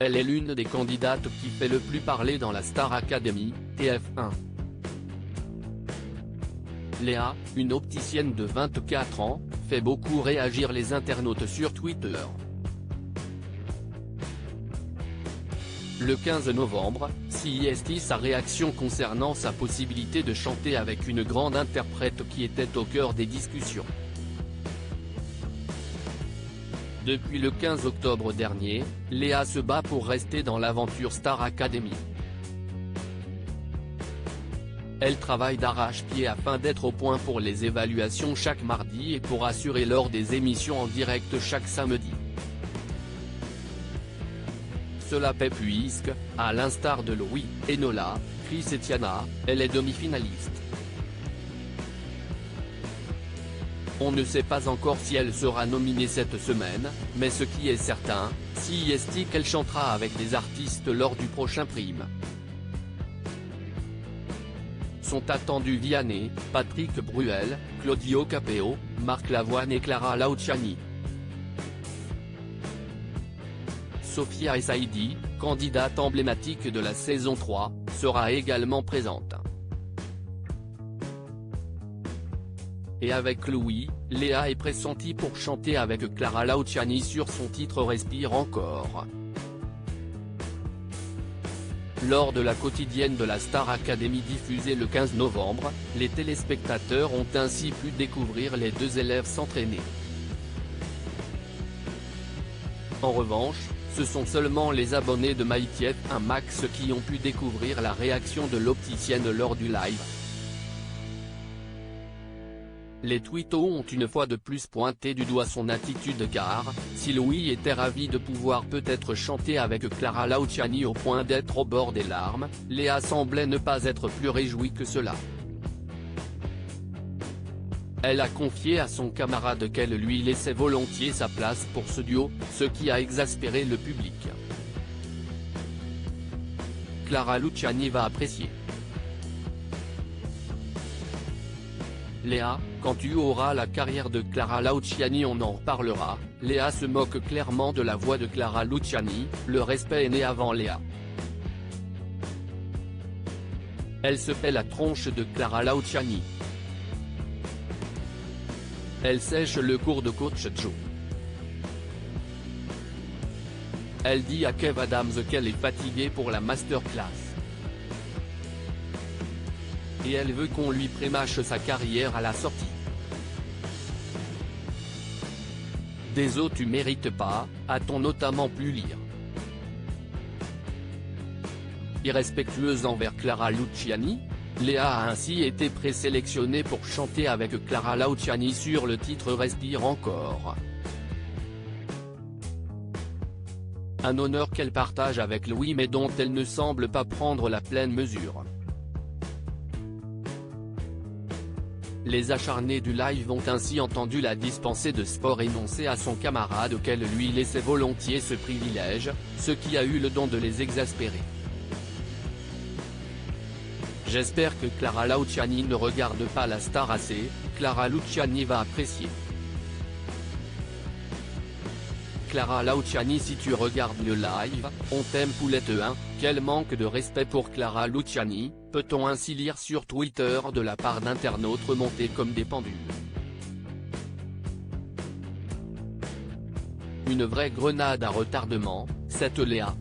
Elle est l'une des candidates qui fait le plus parler dans la Star Academy, TF1. Léa, une opticienne de 24 ans, fait beaucoup réagir les internautes sur Twitter. Le 15 novembre, CIST sa réaction concernant sa possibilité de chanter avec une grande interprète qui était au cœur des discussions. Depuis le 15 octobre dernier, Léa se bat pour rester dans l'aventure Star Academy. Elle travaille d'arrache-pied afin d'être au point pour les évaluations chaque mardi et pour assurer lors des émissions en direct chaque samedi. Cela paie puisque, à l'instar de Louis, Enola, Chris et Tiana, elle est demi-finaliste. On ne sait pas encore si elle sera nominée cette semaine, mais ce qui est certain, CIST qu'elle chantera avec des artistes lors du prochain prime. Sont attendus Vianney, Patrick Bruel, Claudio Capeo, Marc Lavoine et Clara Luciani. Sophia Essaidi, candidate emblématique de la saison 3, sera également présente. Et avec Louis, Léa est pressentie pour chanter avec Clara Luciani sur son titre Respire encore. Lors de la quotidienne de la Star Academy diffusée le 15 novembre, les téléspectateurs ont ainsi pu découvrir les deux élèves s'entraîner. En revanche, ce sont seulement les abonnés de MyTF1 Max qui ont pu découvrir la réaction de l'opticienne lors du live. Les twittos ont une fois de plus pointé du doigt son attitude car, si Louis était ravi de pouvoir peut-être chanter avec Clara Luciani au point d'être au bord des larmes, Léa semblait ne pas être plus réjouie que cela. Elle a confié à son camarade qu'elle lui laissait volontiers sa place pour ce duo, ce qui a exaspéré le public. Clara Luciani va apprécier. Léa, quand tu auras la carrière de Clara Luciani on en reparlera. Léa se moque clairement de la voix de Clara Luciani, le respect est né avant Léa. Elle se fait la tronche de Clara Luciani. Elle sèche le cours de coach Joe. Elle dit à Kev Adams qu'elle est fatiguée pour la masterclass. Et elle veut qu'on lui prémâche sa carrière à la sortie. Des os tu mérites pas, a-t-on notamment pu lire. Irrespectueuse envers Clara Luciani, Léa a ainsi été présélectionnée pour chanter avec Clara Luciani sur le titre Respire encore. Un honneur qu'elle partage avec Louis mais dont elle ne semble pas prendre la pleine mesure. Les acharnés du live ont ainsi entendu la dispensée de sport énoncer à son camarade qu'elle lui laissait volontiers ce privilège, ce qui a eu le don de les exaspérer. J'espère que Clara Luciani ne regarde pas la star assez, Clara Luciani va apprécier. Clara Luciani si tu regardes le live, on t'aime poulette 1, quel manque de respect pour Clara Luciani, peut-on ainsi lire sur Twitter de la part d'internautes remontés comme des pendules. Une vraie grenade à retardement, cette Léa.